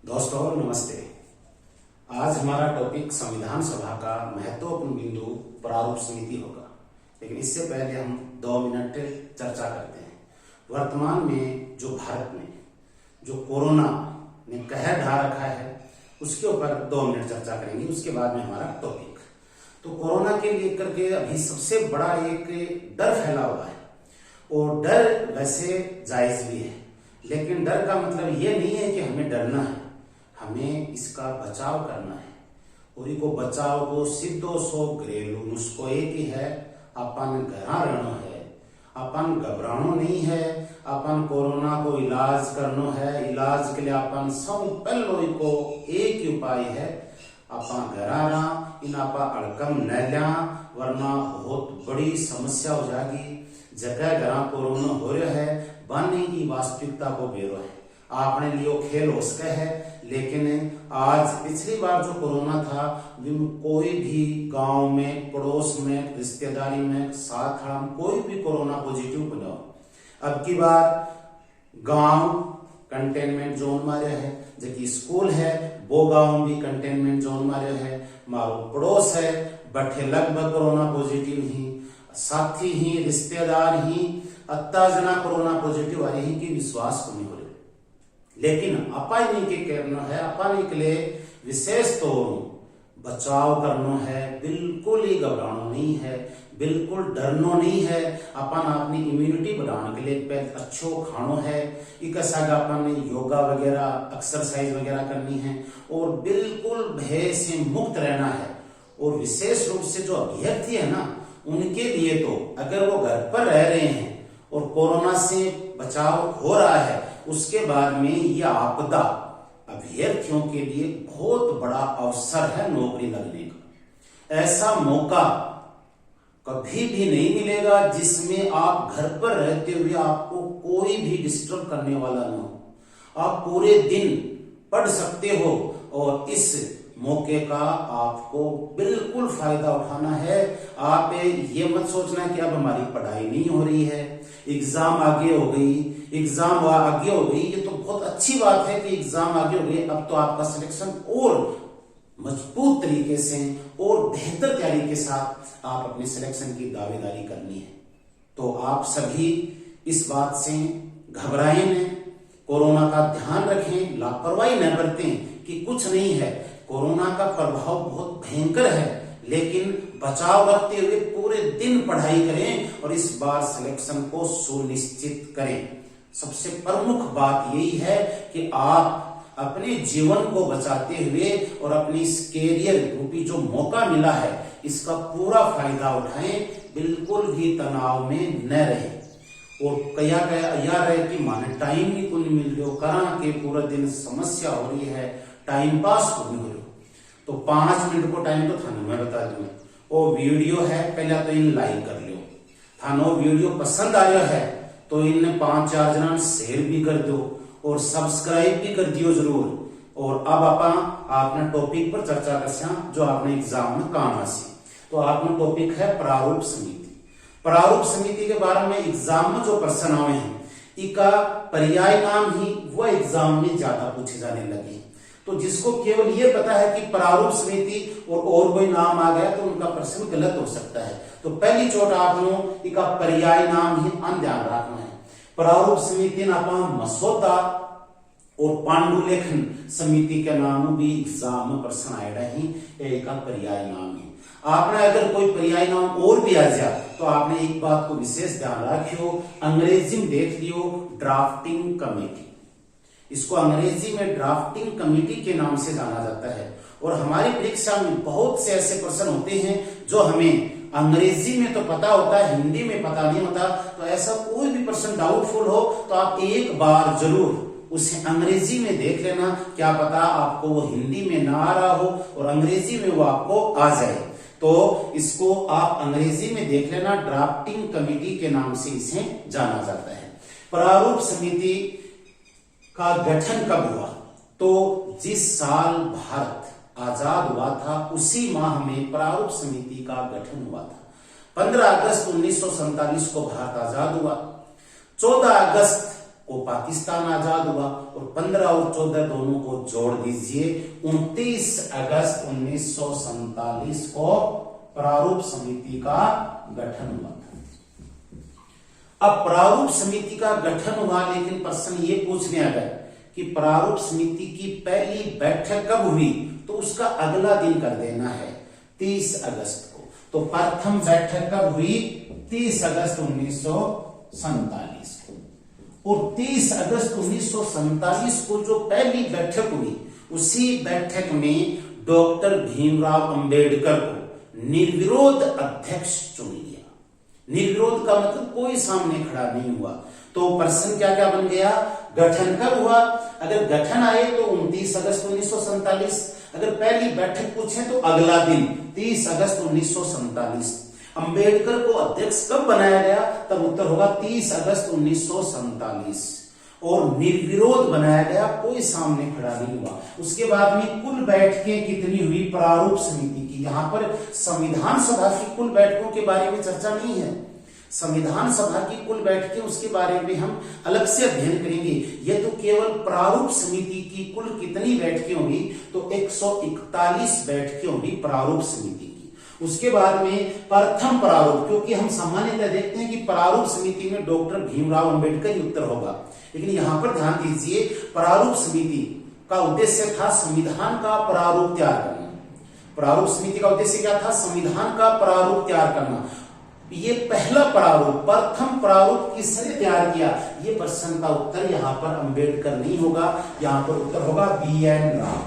दोस्तों नमस्ते। आज हमारा टॉपिक संविधान सभा का महत्वपूर्ण बिंदु प्रारूप समिति होगा, लेकिन इससे पहले हम 2 मिनट चर्चा करते हैं। वर्तमान में जो भारत में जो कोरोना ने कहर ढा रखा है उसके ऊपर 2 मिनट चर्चा करेंगे, उसके बाद में हमारा टॉपिक। तो कोरोना के लेकर के अभी सबसे बड़ा एक डर फैला हुआ है, और डर वैसे जायज भी है, लेकिन डर का मतलब ये नहीं है कि हमें डरना है, हमें इसका बचाव करना है। और इको बचाव को सीधो सो घरेलू नुस्खो एक ही है, अपन घरा रहना है, अपन घबरानो नहीं है, अपन कोरोना को इलाज करनो है। इलाज के लिए अपन सब पहलो इको एक ही उपाय है, अपन घरा रहा, इन आपा अड़कम न लिया, वरना बहुत बड़ी समस्या हो जाएगी। जगह घरा कोरोना हो रहा है, बाने की वास्तविकता को बेरो है, आपने लिए खेल हो सके है। लेकिन आज पिछली बार जो कोरोना था, कोई भी गांव में, पड़ोस में, रिश्तेदारी में, साथ हम कोई भी कोरोना पॉजिटिव बना हो। अब की बार गांव कंटेनमेंट जोन मारे है, जबकि स्कूल है वो गांव भी कंटेनमेंट जोन मारे है, मारो पड़ोस है बठे लगभग कोरोना पॉजिटिव ही, साथी ही, रिश्तेदार ही, अत्ता जना कोरोना पॉजिटिव आ रही की विश्वास को नहीं हो रही। लेकिन अपानी के करना है, अपानी के लिए विशेष तो बचाव करना है, बिल्कुल ही घबराना नहीं है, बिल्कुल डरनो नहीं है। अपन अपनी इम्यूनिटी बढ़ाने के लिए पहले अच्छो खानो है, एक अपन योगा वगैरह एक्सरसाइज वगैरह करनी है, और बिल्कुल भय से मुक्त रहना है। और विशेष रूप से जो अभ्यर्थी है ना, उनके लिए तो अगर वो घर पर रह रहे हैं और कोरोना से बचाव हो रहा है, उसके बाद में यह आपदा अभ्यर्थियों के लिए बहुत बड़ा अवसर है नौकरी लगने का। ऐसा मौका कभी भी नहीं मिलेगा जिसमें आप घर पर रहते हुए आपको कोई भी डिस्टर्ब करने वाला ना हो। आप पूरे दिन पढ़ सकते हो, और इस मौके का आपको बिल्कुल फायदा उठाना है। आप ये मत सोचना कि अब हमारी पढ़ाई नहीं हो रही है, एग्जाम आगे हो गई, एग्जाम आगे हो गई। ये तो बहुत अच्छी बात है कि एग्जाम आगे हो गई, अब तो आपका सिलेक्शन और मजबूत तरीके से और बेहतर तैयारी के साथ आप अपने सिलेक्शन की दावेदारी करनी है। तो आप सभी इस बात से घबराएं न, कोरोना का ध्यान रखें, लापरवाही न बरतें कि कुछ नहीं है। कोरोना का प्रभाव बहुत भयंकर है, लेकिन बचाव रखते हुए पूरे दिन पढ़ाई करें और इस बार सिलेक्शन को सुनिश्चित करें। सबसे प्रमुख बात यही है कि आप अपने जीवन को बचाते हुए और अपनी इस कैरियर रूपी जो मौका मिला है, इसका पूरा फायदा उठाएं, बिल्कुल भी तनाव में न रहें। और कया यार है कि माने टाइम नहीं कुछ मिल रहा, करा के पूरा दिन समस्या हो रही है, टाइम पास को नहीं हो रहा, तो 5 मिनट को टाइम तो थाने मैं बता दूं। वो वीडियो है, पहले तो इन लाइक कर लो, थानो वीडियो पसंद आ रहा है तो इन 5-4 जना शेयर भी कर दो और सब्सक्राइब भी कर दियो जरूर। और अब आपने टॉपिक पर चर्चा कर जो आपने एग्जाम में काम आसी। तो आपने टॉपिक है प्रारूप समिति। प्रारूप समिति के बारे में एग्जाम में जो प्रश्न आए हैं, इका पर्याय नाम ही वो एग्जाम में ज्यादा पूछे जाने लगे। तो जिसको केवल ये पता है कि प्रारूप समिति और कोई नाम आ गया तो उनका प्रश्न गलत हो सकता है। तो पहली चोट आप लोग इका पर्याय नाम ही ध्यान रखना है। प्रारूप समिति नापा मसौदा और पांडुलेखन समिति के नाम भी एग्जाम में प्रश्न आए रहे, एक पर्याय नाम है। आपने अगर कोई पर्याय नाम और भी आ जाए तो आपने एक बात को विशेष ध्यान रखियो, अंग्रेजी में देख लियो ड्राफ्टिंग कमेटी। इसको अंग्रेजी में ड्राफ्टिंग कमेटी के नाम से जाना जाता है। और हमारी परीक्षा में बहुत से ऐसे प्रश्न होते हैं जो हमें अंग्रेजी में तो पता होता है, हिंदी में पता नहीं होता। तो ऐसा कोई भी प्रश्न डाउटफुल हो तो आप एक बार जरूर उसे अंग्रेजी में देख लेना, क्या पता आपको वो हिंदी में ना आ रहा हो और अंग्रेजी में वो आपको आ जाए। तो इसको आप अंग्रेजी में देख लेना, ड्राफ्टिंग कमेटी के नाम से इसे जाना जाता है। प्रारूप समिति का गठन कब हुआ? तो जिस साल भारत आजाद हुआ था उसी माह में प्रारूप समिति का गठन हुआ था। 15 अगस्त 1947 को भारत आजाद हुआ। 14 अगस्त को पाकिस्तान आजाद हुआ, और 15 और 14 दोनों को जोड़ दीजिए, 29 अगस्त 1947 को प्रारूप समिति का गठन हुआ था। अब प्रारूप समिति का गठन हुआ, लेकिन प्रश्न ये पूछने आ गया कि प्रारूप समिति की पहली बैठक कब हुई, तो उसका अगला दिन कर देना है 30 अगस्त को। तो प्रथम बैठक कब हुई? 30 अगस्त 1947 को। और 30 अगस्त 1947 को जो पहली बैठक हुई, उसी बैठक में डॉक्टर भीमराव अंबेडकर को निर्विरोध अध्यक्ष चुन लिया। निर्विरोध का मतलब कोई सामने खड़ा नहीं हुआ। तो प्रश्न क्या क्या बन गया? गठन कब हुआ? अगर गठन आए तो 29 अगस्त 1947, अगर पहली बैठक पूछे तो अगला दिन 30 अगस्त 1947। अंबेडकर को अध्यक्ष कब बनाया गया? तब उत्तर होगा 30 अगस्त 1947। और निर्विरोध बनाया गया, कोई सामने खड़ा नहीं हुआ। उसके बाद में कुल बैठकें कितनी हुई प्रारूप समिति की? यहाँ पर संविधान सभा की कुल बैठकों के बारे में चर्चा नहीं है। संविधान सभा की कुल बैठकें, उसके बारे में हम अलग से अध्ययन करेंगे। ये तो केवल प्रारूप समिति की कुल कितनी बैठकें हुई, तो 141 बैठकें हुई प्रारूप समिति की। उसके बाद में प्रथम प्रारूप, क्योंकि हम सामान्यतः देखते हैं कि प्रारूप समिति में डॉक्टर भीमराव अंबेडकर ही उत्तर होगा, लेकिन यहाँ पर ध्यान दीजिए, प्रारूप समिति का उद्देश्य था संविधान का प्रारूप तैयार करना। प्रारूप समिति का उद्देश्य क्या था? संविधान का प्रारूप तैयार करना। ये पहला प्रारूप, प्रथम प्रारूप किसने तैयार किया? ये प्रश्न का उत्तर यहाँ पर अंबेडकर नहीं होगा, यहाँ पर उत्तर होगा BN राव।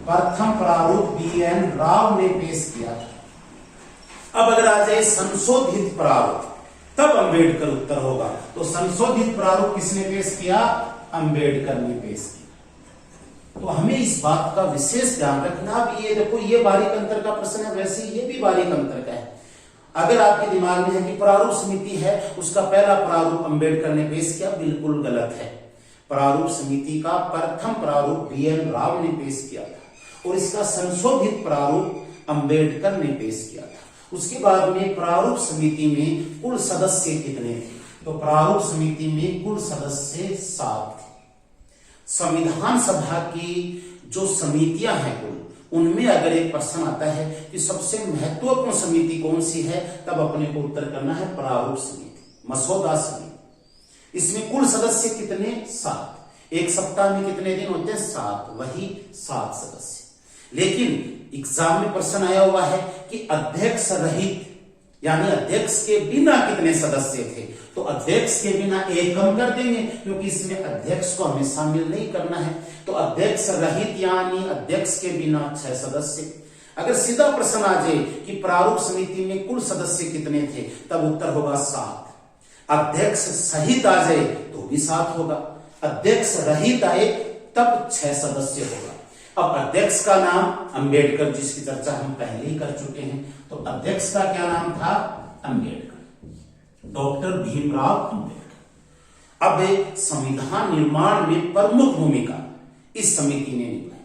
प्रथम प्रारूप BN राव ने पेश किया। अब अगर आ जाए संशोधित प्रारूप, तब अंबेडकर उत्तर होगा। तो संशोधित प्रारूप किसने पेश किया? अंबेडकर ने पेश किया। तो हमें इस बात का विशेष ध्यान रखना। अब ये देखो, ये बारीक अंतर का प्रश्न है, वैसे ये भी बारीक अंतर का है। अगर आपके दिमाग में है कि प्रारूप समिति है, उसका पहला प्रारूप अंबेडकर ने पेश किया, बिल्कुल गलत है। प्रारूप समिति का प्रथम प्रारूप BN राव ने पेश किया था, और इसका संशोधित प्रारूप अंबेडकर ने पेश किया था। उसके बाद में प्रारूप समिति में कुल सदस्य कितने थे? तो प्रारूप समिति में कुल सदस्य 7 थे। संविधान सभा की जो समितियां हैं कुल, उनमें अगर एक प्रश्न आता है कि सबसे महत्वपूर्ण समिति कौन सी है, तब अपने को उत्तर करना है प्रारूप समिति, मसौदा समिति। इसमें कुल सदस्य कितने? 7। एक सप्ताह में कितने दिन होते हैं? 7, वही 7 सदस्य। लेकिन एग्जाम में प्रश्न आया हुआ है कि अध्यक्ष रहित, यानी अध्यक्ष के बिना कितने सदस्य थे? तो अध्यक्ष के बिना एक कम कर देंगे, क्योंकि इसमें अध्यक्ष को हमें शामिल नहीं करना है। तो अध्यक्ष रहित यानी अध्यक्ष के बिना 6 सदस्य। अगर सीधा प्रश्न आ जाए कि प्रारूप समिति में कुल सदस्य कितने थे, तब उत्तर होगा 7। अध्यक्ष सहित आ जाए तो भी 7 होगा। अध्यक्ष रहित आए तब 6 सदस्य होगा। अब अध्यक्ष का नाम अंबेडकर, जिसकी चर्चा हम पहले ही कर चुके हैं। तो अध्यक्ष का क्या नाम था? अंबेडकर, डॉक्टर भीमराव अंबेडकर। अब संविधान निर्माण में प्रमुख भूमिका इस समिति ने निभाई,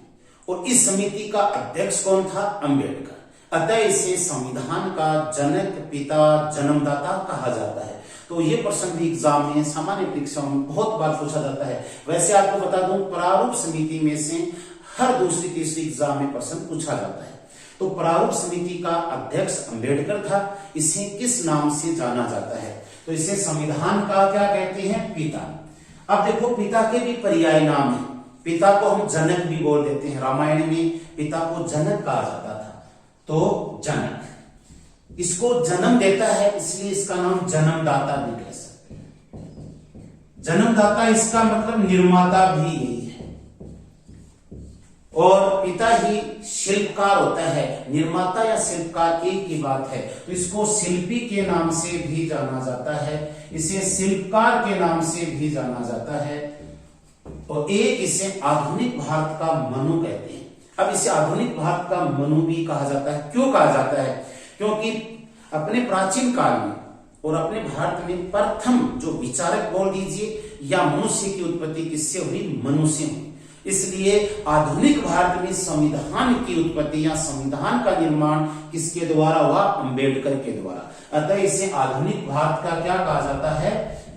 और इस समिति का अध्यक्ष कौन था? अंबेडकर। अतः इसे संविधान का जनक, पिता, जन्मदाता कहा जाता है। तो ये प्रश्न भी एग्जाम में, सामान्य परीक्षाओं में बहुत बार पूछा जाता है। वैसे आपको बता दूं, प्रारूप समिति में से हर दूसरी तीसरी एग्जाम में प्रश्न पूछा जाता है। तो प्रारूप समिति का अध्यक्ष अंबेडकर था। इसे किस नाम से जाना जाता है? तो इसे संविधान का क्या कहते हैं? पिता। अब देखो, पिता के भी पर्याय नाम है। पिता को हम जनक भी बोल देते हैं। रामायण में पिता को जनक कहा जाता था, तो जनक। इसको जन्म देता है, इसलिए इसका नाम जन्मदाता भी कह सकते हैं। जन्मदाता इसका मतलब निर्माता भी यही है। और पिता ही शिल्पकार होता है। निर्माता या शिल्पकार एक ही बात है। तो इसको शिल्पी के नाम से भी जाना जाता है, इसे शिल्पकार के नाम से भी जाना जाता है। और एक इसे आधुनिक भारत का मनु कहते हैं। अब इसे आधुनिक भारत का मनु भी कहा जाता है। क्यों कहा जाता है? क्योंकि अपने प्राचीन काल में और अपने भारत में प्रथम जो विचारक बोल दीजिए या मनुष्य की उत्पत्ति किससे हुई? मनु से हुई। इसलिए आधुनिक भारत में संविधान की उत्पत्ति या संविधान का निर्माण किसके द्वारा हुआ? अंबेडकर के द्वारा। अतः इसे आधुनिक भारत का क्या कहा जाता है?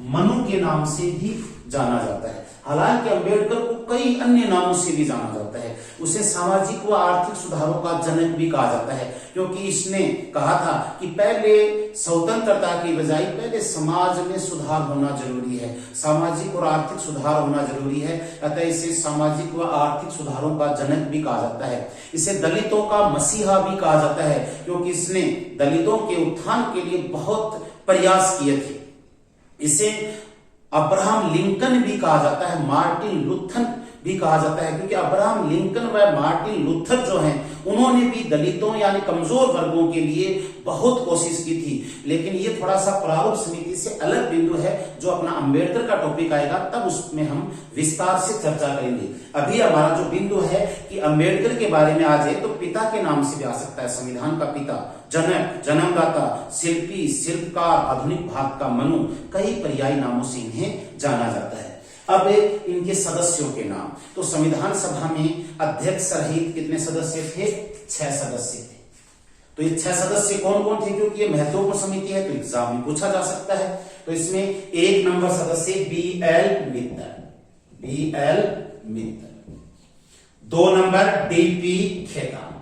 मनु के नाम से भी जाना जाता है। हालांकि अंबेडकर को कई अन्य नामों से भी जाना जाता है। उसे सामाजिक व आर्थिक सुधारों का जनक भी कहा जाता है, क्योंकि इसने कहा था कि पहले स्वतंत्रता की बजाय पहले समाज में सुधार होना जरूरी है, सामाजिक और आर्थिक सुधार होना जरूरी है। अतः इसे सामाजिक व आर्थिक सुधारों का जनक भी कहा जाता है। इसे दलितों का मसीहा भी कहा जाता है, क्योंकि इसने दलितों के उत्थान के लिए बहुत प्रयास किए थे। इसे अब्राहम लिंकन भी कहा जाता है, मार्टिन लूथर भी कहा जाता है, क्योंकि अब्राहम लिंकन व मार्टिन लूथर जो हैं उन्होंने भी दलितों यानी कमजोर वर्गों के लिए बहुत कोशिश की थी। लेकिन ये थोड़ा सा प्रारूप समिति से अलग बिंदु है, जो अपना अंबेडकर का टॉपिक आएगा तब उसमें हम विस्तार से चर्चा करेंगे। अभी हमारा जो बिंदु है कि अंबेडकर के बारे में आ जाए तो पिता के नाम से भी आ सकता है, संविधान का पिता, जनक, जन्मदाता, शिल्पी, शिल्पकार, आधुनिक भारत का मनु, कई पर्यायी नामों से इन्हें जाना जाता है। अब इनके सदस्यों के नाम, तो संविधान सभा में अध्यक्ष सहित कितने सदस्य थे? 6 सदस्य थे। तो ये 6 सदस्य कौन कौन थे? क्योंकि ये महत्वपूर्ण समिति है तो एग्जाम में पूछा जा सकता है। तो इसमें 1 नंबर सदस्य BL Mittal, 2 number DP Khetan,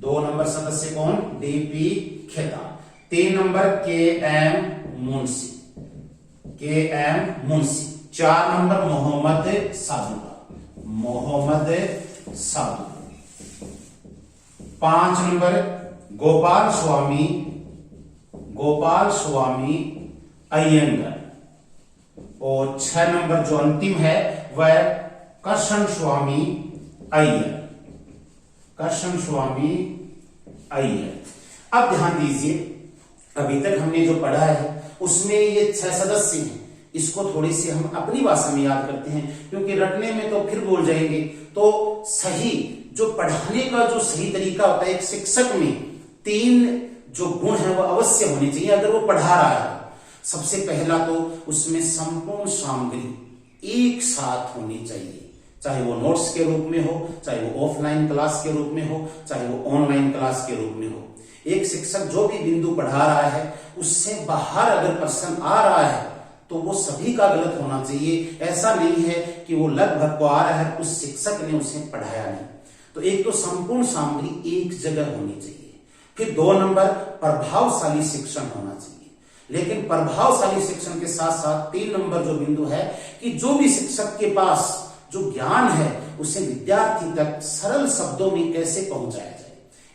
2 number सदस्य कौन? DP Khetan, 3 number KM Munshi, 4 number Mohammad Saadulla, 5 number Gopalaswami Ayyangar, और 6 नंबर जो अंतिम है वह कृष्ण स्वामी अय्यर। अब ध्यान दीजिए, अभी तक हमने जो पढ़ा है उसमें ये 6 सदस्य हैं। इसको थोड़ी सी हम अपनी भाषा में याद करते हैं, क्योंकि रटने में तो फिर भूल जाएंगे। तो सही जो पढ़ाने का जो सही तरीका होता है, एक शिक्षक में 3 जो गुण है वो अवश्य होने चाहिए अगर वो पढ़ा रहा है। सबसे पहला तो उसमें संपूर्ण सामग्री एक साथ होनी चाहिए, चाहे वो नोट्स के रूप में हो, चाहे वो ऑफलाइन क्लास के रूप में हो, चाहे वो ऑनलाइन क्लास के रूप में हो। एक शिक्षक जो भी बिंदु पढ़ा रहा है उससे बाहर अगर प्रश्न आ रहा है तो वो सभी का गलत होना चाहिए। ऐसा नहीं है कि वो लगभग को आ रहा है, उस शिक्षक ने उसे पढ़ाया नहीं। तो एक तो संपूर्ण सामग्री एक जगह होनी चाहिए। फिर 2 नंबर प्रभावशाली शिक्षण होना चाहिए। लेकिन प्रभावशाली शिक्षण के साथ साथ 3 नंबर जो बिंदु है कि जो भी शिक्षक के पास जो ज्ञान है उसे विद्यार्थी तक सरल शब्दों में कैसे पहुंचाया जाए,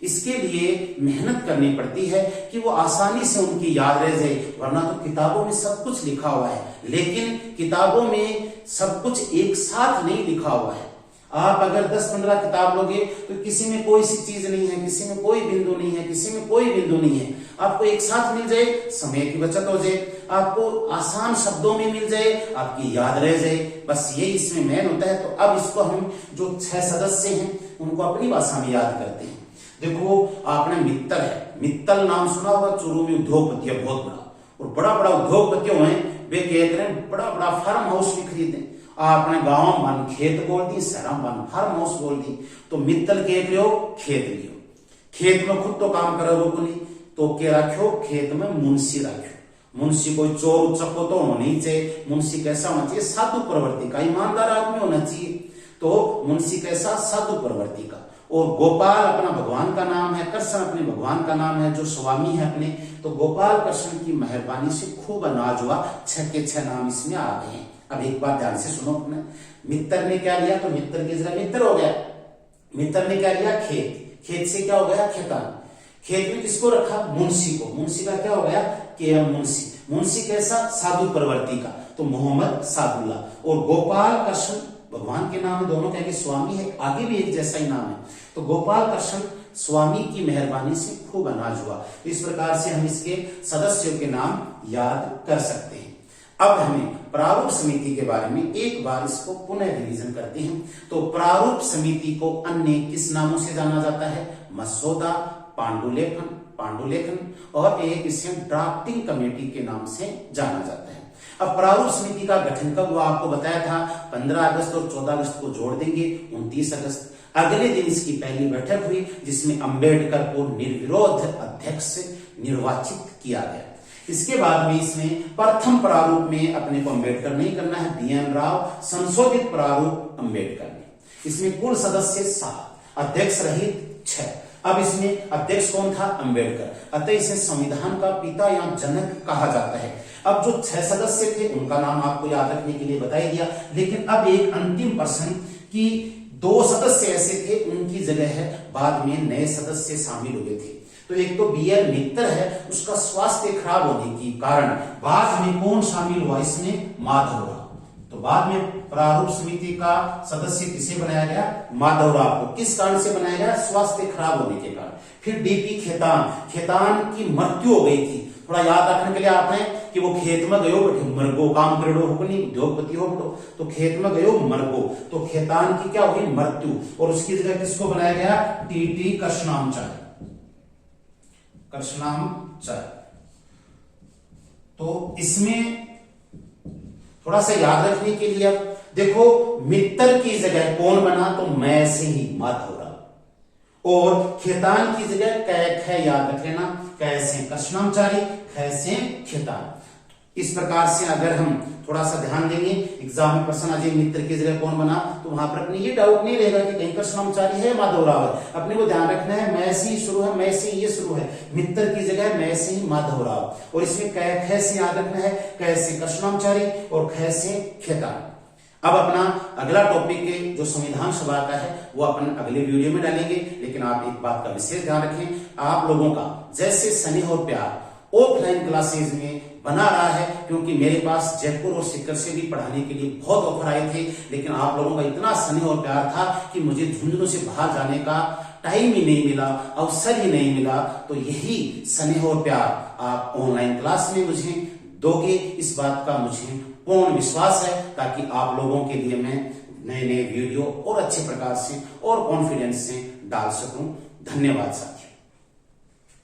इसके लिए मेहनत करनी पड़ती है कि वो आसानी से उनकी याद रह जाए। वरना तो किताबों में सब कुछ लिखा हुआ है, लेकिन किताबों में सब कुछ एक साथ नहीं लिखा हुआ है। आप अगर 10-15 किताब लोगे तो किसी में कोई सी चीज नहीं है, किसी में कोई बिंदु नहीं है, किसी में कोई बिंदु नहीं है। आपको एक साथ मिल जाए, समय की बचत हो जाए, आपको आसान शब्दों में मिल जाए, आपकी याद रह जाए, बस ये इसमें मेन होता है। तो अब इसको हम जो 6 सदस्य हैं उनको अपनी भाषा में याद करते हैं। देखो, आपने मित्तल है, मित्तल नाम सुना होगा, चूरू में उद्योगपति है बहुत बड़ा, और बड़ा बड़ा उद्योगपति हुए, वे कह रहे हैं बड़ा बड़ा फार्म हाउस भी खरीदे। आपने गांव मन खेत बोल दी, शहर मन फार्म हाउस बोल दी। तो मित्तल कह रहे हो खेत लियो, खेत में खुद तो काम करो को नहीं, तो के रखो खेत में मुंशी रखो। मुंशी कोई चोर उचक्को तो होना नहीं चाहिए। मुंशी कैसा होना चाहिए? साधु प्रवृत्ति का, ईमानदार आदमी होना चाहिए। तो मुंशी कैसा? साधु प्रवृत्ति का। और गोपाल अपना भगवान का नाम है, कृष्ण अपने भगवान का नाम है जो स्वामी है अपने। तो गोपाल कृष्ण की मेहरबानी से खूब अनाज हुआ। 6 के 6 नाम इसमें आ गए हैं। अब एक बार ध्यान से सुनो अपने, मित्र ने क्या लिया? तो मित्र की जगह मित्र हो गया। मित्र ने क्या लिया? खेत, खेत से क्या हो गया? खेतान। खेत में किसको रखा? मुंशी को। मुंशी का क्या हो गया? KM मुंशी। मुंशी कैसा? साधु प्रवृत्ति का, तो मोहम्मद सादुल्ला। और गोपाल कृष्ण भगवान के नाम है, दोनों क्या स्वामी है, आगे भी एक जैसा ही नाम है। तो गोपाल कृष्ण स्वामी की मेहरबानी से खूब अनाज हुआ। इस प्रकार से हम इसके सदस्यों के नाम याद कर सकते हैं। अब हमें प्रारूप समिति के बारे में एक बार इसको पुनः रिवीजन करते हैं। तो प्रारूप समिति को अन्य किस नामों से जाना जाता है? मसौदा, पांडुलेखन और एक इसे ड्राफ्टिंग कमेटी के नाम से जाना जाता है। अब प्रारूप समिति का गठन कब हुआ? आपको बताया था 15 अगस्त और 14 अगस्त को जोड़ देंगे 29 अगस्त। अगले दिन इसकी पहली बैठक हुई जिसमें अंबेडकर को निर्विरोध अध्यक्ष निर्वाचित किया गया। इसके बाद में इसमें प्रथम प्रारूप में अपने को अम्बेडकर नहीं करना है, BN राव, संशोधित प्रारूप अम्बेडकर ने। इसमें कुल सदस्य 7, अध्यक्ष रहित 6। अब इसमें अध्यक्ष कौन था? अम्बेडकर, अतः इसे संविधान का पिता या जनक कहा जाता है। अब जो 6 सदस्य थे उनका नाम आपको याद रखने के लिए बता ही दिया, लेकिन अब एक अंतिम प्रश्न कि 2 सदस्य ऐसे थे उनकी जगह है बाद में नए सदस्य शामिल हुए थे। तो एक तो BL मित्तर है, उसका स्वास्थ्य खराब होने के कारण बाद में कौन शामिल हुआ इसमें? माधवराव। तो बाद में प्रारूप समिति का सदस्य किसे बनाया गया? माधवराव को। किस कारण से बनाया गया? स्वास्थ्य खराब होने के कारण। फिर DP खेतान की मृत्यु हो गई थी। थोड़ा याद रखने के लिए आपने कि वो खेत में गयो बैठे मरगो काम करो हुकनी उद्योगपति हो बटो, तो खेत में गयो मरगो, तो खेतान की क्या हुई? मृत्यु। और उसकी जगह किसको बनाया गया? TT कृष्णाचार्य। तो इसमें थोड़ा सा याद रखने के लिए अब देखो, मित्तर की जगह कौन बना? तो मैं से ही माधवराव। और खेतान की जगह कै याद रख लेना, कैसे कृष्णाचारी, कैसे खेतान। इस प्रकार से अगर हम थोड़ा सा ध्यान देंगे, एग्जाम में प्रश्न आ जाए मित्र की जगह कौन बना, तो वहां पर अपने ये डाउट नहीं रहेगा कि कहीं कृष्णाचारी है माधवराव है। अपने को ध्यान रखना है मैं से ही शुरू है, मैं से ये शुरू है, मित्र की जगह मैं से ही माधवराव। और इसमें कै से याद रखना है, कैसे कृष्णाचारी और कै से खेतान। अब अपना अगला टॉपिक जो संविधान सभा का है वो अपन अगले वीडियो में डालेंगे, लेकिन आप एक बात का विशेष ध्यान रखें, आप लोगों का जैसे स्नेह और प्यार ऑफलाइन क्लासेज में बना रहा है, क्योंकि मेरे पास जयपुर और सीकर से भी पढ़ाने के लिए बहुत ऑफर आए थे, लेकिन आप लोगों का इतना स्नेह और प्यार था कि मुझे झुंझुनू से बाहर जाने का टाइम ही नहीं मिला, अवसर ही नहीं मिला। तो यही स्नेह और प्यार आप ऑनलाइन क्लास में मुझे दोगे, इस बात का मुझे पूर्ण विश्वास है, ताकि आप लोगों के लिए मैं नए नए वीडियो और अच्छे प्रकार से और कॉन्फिडेंस से डाल सकूं। धन्यवाद साथियों।